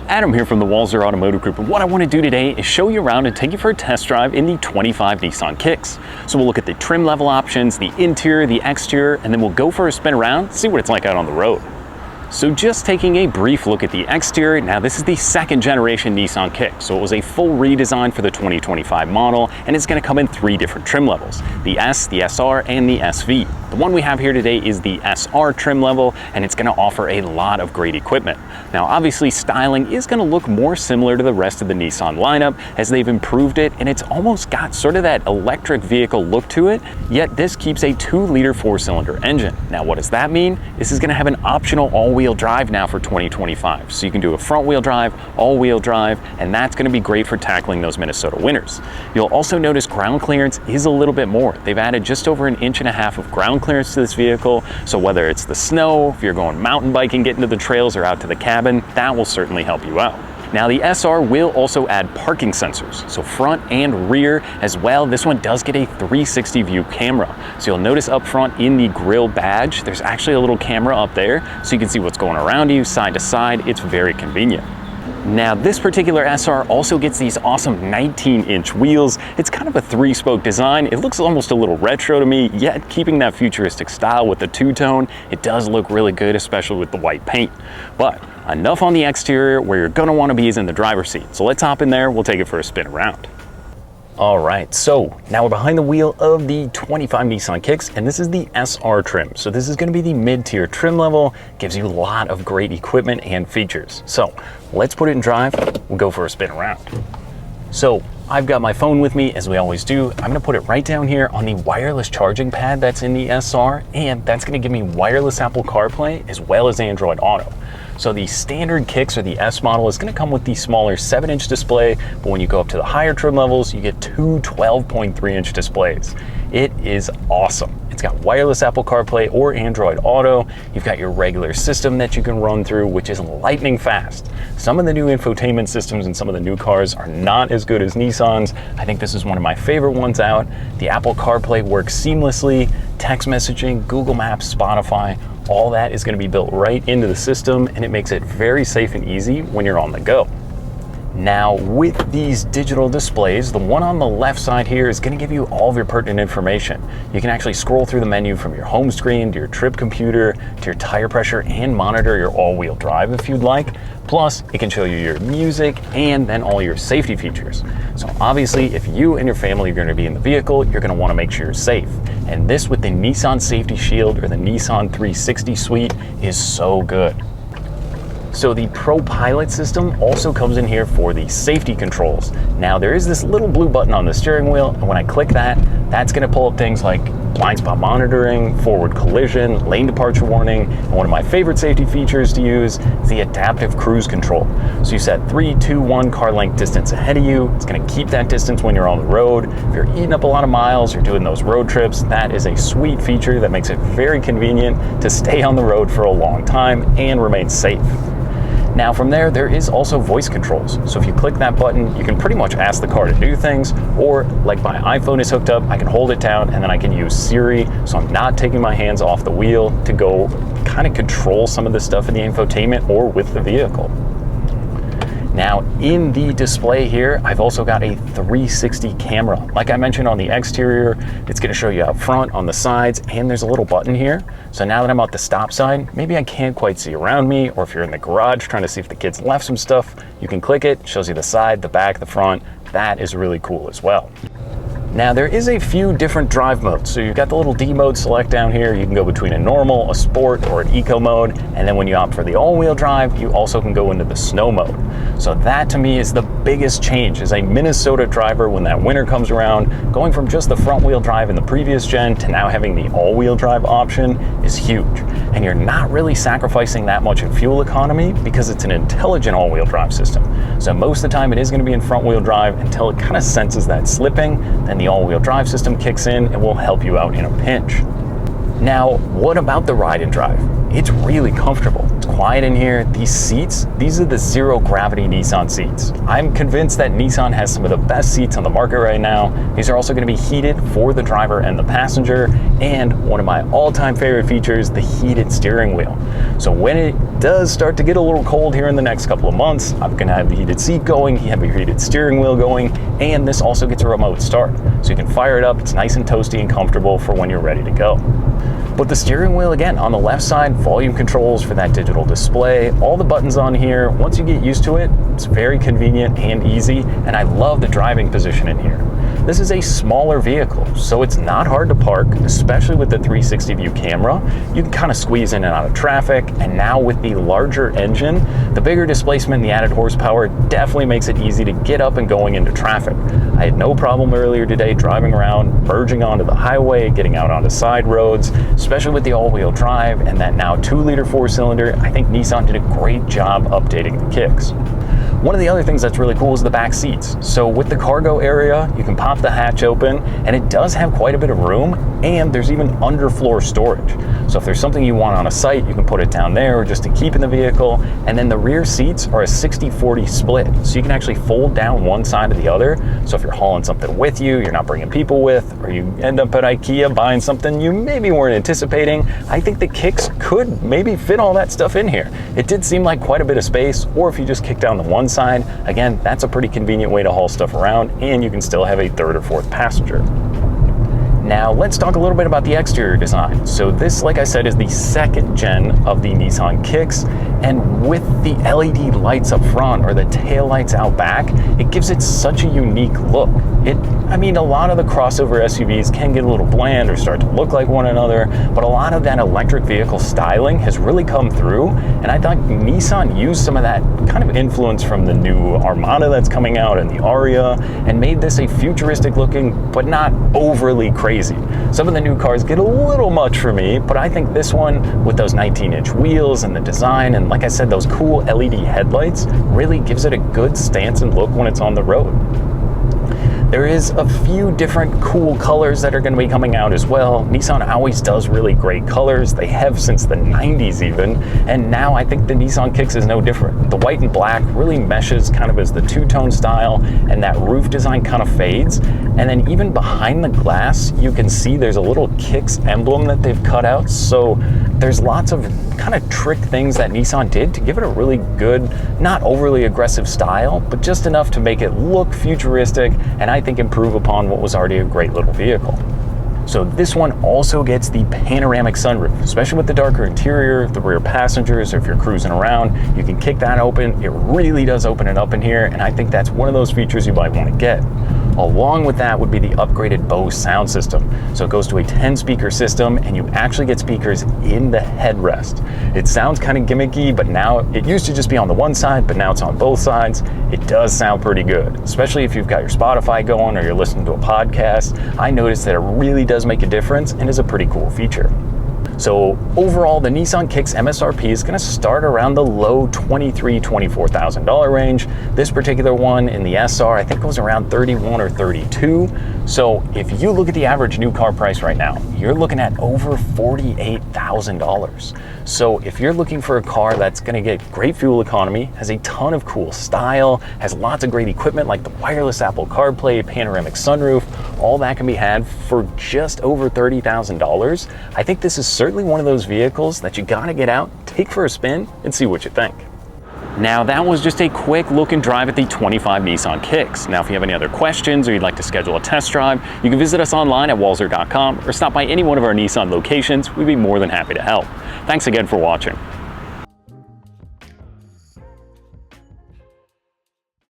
Adam here from the Walser Automotive Group, and what I want to do today is show you around and take you for a test drive in the 25 Nissan Kicks. So we'll look at the trim level options, the interior, the exterior, and then we'll go for a spin around, see what it's like out on the road. So just taking a brief look at the exterior, now this is the second generation Nissan Kicks, so it was a full redesign for the 2025 model, and it's going to come in 3 different trim levels, the S, the SR, and the SV. The one we have here today is the SR trim level, and it's going to offer a lot of great equipment. Now obviously styling is going to look more similar to the rest of the Nissan lineup as they've improved it, and it's almost got sort of that electric vehicle look to it, yet this keeps a 2-liter 4-cylinder engine. Now what does that mean? This is going to have an optional all-wheel drive now for 2025. So you can do a front-wheel drive, all-wheel drive, and that's going to be great for tackling those Minnesota winters. You'll also notice ground clearance is a little bit more. They've added just over 1.5 inches of ground clearance to this vehicle, so whether it's the snow, if you're going mountain biking, getting to the trails, or out to the cabin, that will certainly help you out. Now the SR will also add parking sensors, so front and rear as well. This one does get a 360 view camera. So you'll notice up front in the grille badge, there's actually a little camera up there so you can see what's going around you, side to side. It's very convenient. Now this particular SR also gets these awesome 19-inch wheels. It's kind of a 3-spoke design. It looks almost a little retro to me, yet keeping that futuristic style with the two-tone. It does look really good, especially with the white paint. But enough on the exterior. Where you're gonna wanna be is in the driver's seat. So let's hop in there, we'll take it for a spin around. All right, so now we're behind the wheel of the 25 Nissan Kicks, and this is the SR trim. So this is gonna be the mid-tier trim level, gives you a lot of great equipment and features. So let's put it in drive, we'll go for a spin around. So I've got my phone with me, as we always do. I'm gonna put it right down here on the wireless charging pad that's in the SR, and that's gonna give me wireless Apple CarPlay as well as Android Auto. So the standard Kicks, or the S model, is going to come with the smaller 7-inch display, but when you go up to the higher trim levels, you get 2 12.3-inch displays. It is awesome. It's got wireless Apple CarPlay or Android Auto. You've got your regular system that you can run through, which is lightning fast. Some of the new infotainment systems in some of the new cars are not as good as Nissan's. I think this is one of my favorite ones out. The Apple CarPlay works seamlessly. Text messaging, Google Maps, Spotify, all that is going to be built right into the system, and it makes it very safe and easy when you're on the go. Now with these digital displays, the one on the left side here is going to give you all of your pertinent information. You can actually scroll through the menu from your home screen to your trip computer to your tire pressure and monitor your all-wheel drive if you'd like. Plus, it can show you your music and then all your safety features. So obviously, if you and your family are going to be in the vehicle, you're going to want to make sure you're safe. And this with the Nissan Safety Shield or the Nissan 360 suite is so good. So the Pro Pilot system also comes in here for the safety controls. Now there is this little blue button on the steering wheel, and when I click that, that's going to pull up things like blind spot monitoring, forward collision, lane departure warning, and one of my favorite safety features to use is the adaptive cruise control. So you set 3, 2, 1 car length distance ahead of you. It's going to keep that distance when you're on the road. If you're eating up a lot of miles, you're doing those road trips, that is a sweet feature that makes it very convenient to stay on the road for a long time and remain safe. Now from there is also voice controls. So if you click that button, you can pretty much ask the car to do things, or like my iPhone is hooked up, I can hold it down and then I can use Siri, so I'm not taking my hands off the wheel to go kind of control some of the stuff in the infotainment or with the vehicle. Now in the display here, I've also got a 360 camera. Like I mentioned on the exterior, it's going to show you up front, on the sides, and there's a little button here. So now that I'm at the stop sign, maybe I can't quite see around me, or if you're in the garage trying to see if the kids left some stuff, you can click it, shows you the side, the back, the front. That is really cool as well. Now there is a few different drive modes. So you've got the little D mode select down here. You can go between a normal, a sport, or an eco mode. And then when you opt for the all-wheel drive, you also can go into the snow mode. So that to me is the biggest change. As a Minnesota driver, when that winter comes around, going from just the front wheel drive in the previous gen to now having the all-wheel drive option is huge. And you're not really sacrificing that much in fuel economy because it's an intelligent all-wheel drive system. So most of the time it is going to be in front wheel drive until it kind of senses that slipping. Then the all-wheel drive system kicks in and will help you out in a pinch. Now, what about the ride and drive? It's really comfortable. It's quiet in here. These seats, these are the zero gravity Nissan seats. I'm convinced that Nissan has some of the best seats on the market right now. These are also going to be heated for the driver and the passenger, and one of my all-time favorite features, the heated steering wheel. So when it does start to get a little cold here in the next couple of months, I'm going to have the heated seat going, have a heated steering wheel going, and this also gets a remote start. So you can fire it up, it's nice and toasty and comfortable for when you're ready to go. But the steering wheel, again, on the left side, volume controls for that digital display, all the buttons on here. Once you get used to it, it's very convenient and easy, and I love the driving position in here. This is a smaller vehicle, so it's not hard to park, especially with the 360 view camera. You can kind of squeeze in and out of traffic, and now with the larger engine, the bigger displacement and the added horsepower definitely makes it easy to get up and going into traffic. I had no problem earlier today driving around, merging onto the highway, getting out onto side roads, especially with the all-wheel drive and that now 2-liter 4-cylinder. I think Nissan did a great job updating the Kicks. One of the other things that's really cool is the back seats. So with the cargo area, you can pop the hatch open, and it does have quite a bit of room, and there's even underfloor storage. So if there's something you want on a site, you can put it down there just to keep in the vehicle. And then the rear seats are a 60-40 split. So you can actually fold down one side or the other. So if you're hauling something with you, you're not bringing people with, or you end up at IKEA buying something you maybe weren't anticipating, I think the Kicks could maybe fit all that stuff in here. It did seem like quite a bit of space, or if you just kick down the one side, again, that's a pretty convenient way to haul stuff around, and you can still have a third or fourth passenger. Now let's talk a little bit about the exterior design. So this, like I said, is the second gen of the Nissan Kicks, and with the LED lights up front or the tail lights out back, it gives it such a unique look. I mean, a lot of the crossover SUVs can get a little bland or start to look like one another, but a lot of that electric vehicle styling has really come through, and I thought Nissan used some of that kind of influence from the new Armada that's coming out and the Aria, and made this a futuristic looking, but not overly crazy. Some of the new cars get a little much for me, but I think this one, with those 19-inch wheels and the design, and like I said, those cool LED headlights, really gives it a good stance and look when it's on the road. There is a few different cool colors that are going to be coming out as well. Nissan always does really great colors. They have since the 90s even, and now I think the Nissan Kicks is no different. The white and black really meshes kind of as the two-tone style, and that roof design kind of fades. And then even behind the glass, you can see there's a little Kicks emblem that they've cut out. So there's lots of kind of trick things that Nissan did to give it a really good, not overly aggressive style, but just enough to make it look futuristic, and I think improve upon what was already a great little vehicle. So this one also gets the panoramic sunroof, especially with the darker interior, the rear passengers, or if you're cruising around, you can kick that open. It really does open it up in here, and I think that's one of those features you might want to get. Along with that would be the upgraded Bose sound system. So it goes to a 10-speaker system, and you actually get speakers in the headrest. It sounds kind of gimmicky, but now it used to just be on the one side, but now it's on both sides. It does sound pretty good, especially if you've got your Spotify going or you're listening to a podcast. I noticed that it really does make a difference and is a pretty cool feature. So overall, the Nissan Kicks MSRP is going to start around the low $24,000 range. This particular one in the SR, I think, goes around 31 or 32. So if you look at the average new car price right now, you're looking at over $48,000. So if you're looking for a car that's going to get great fuel economy, has a ton of cool style, has lots of great equipment like the wireless Apple CarPlay, panoramic sunroof, all that can be had for just over $30,000. I think this is certainly one of those vehicles that you gotta get out, take for a spin, and see what you think. Now that was just a quick look and drive at the 25 Nissan Kicks. Now if you have any other questions or you'd like to schedule a test drive, you can visit us online at walser.com or stop by any one of our Nissan locations. We'd be more than happy to help. Thanks again for watching.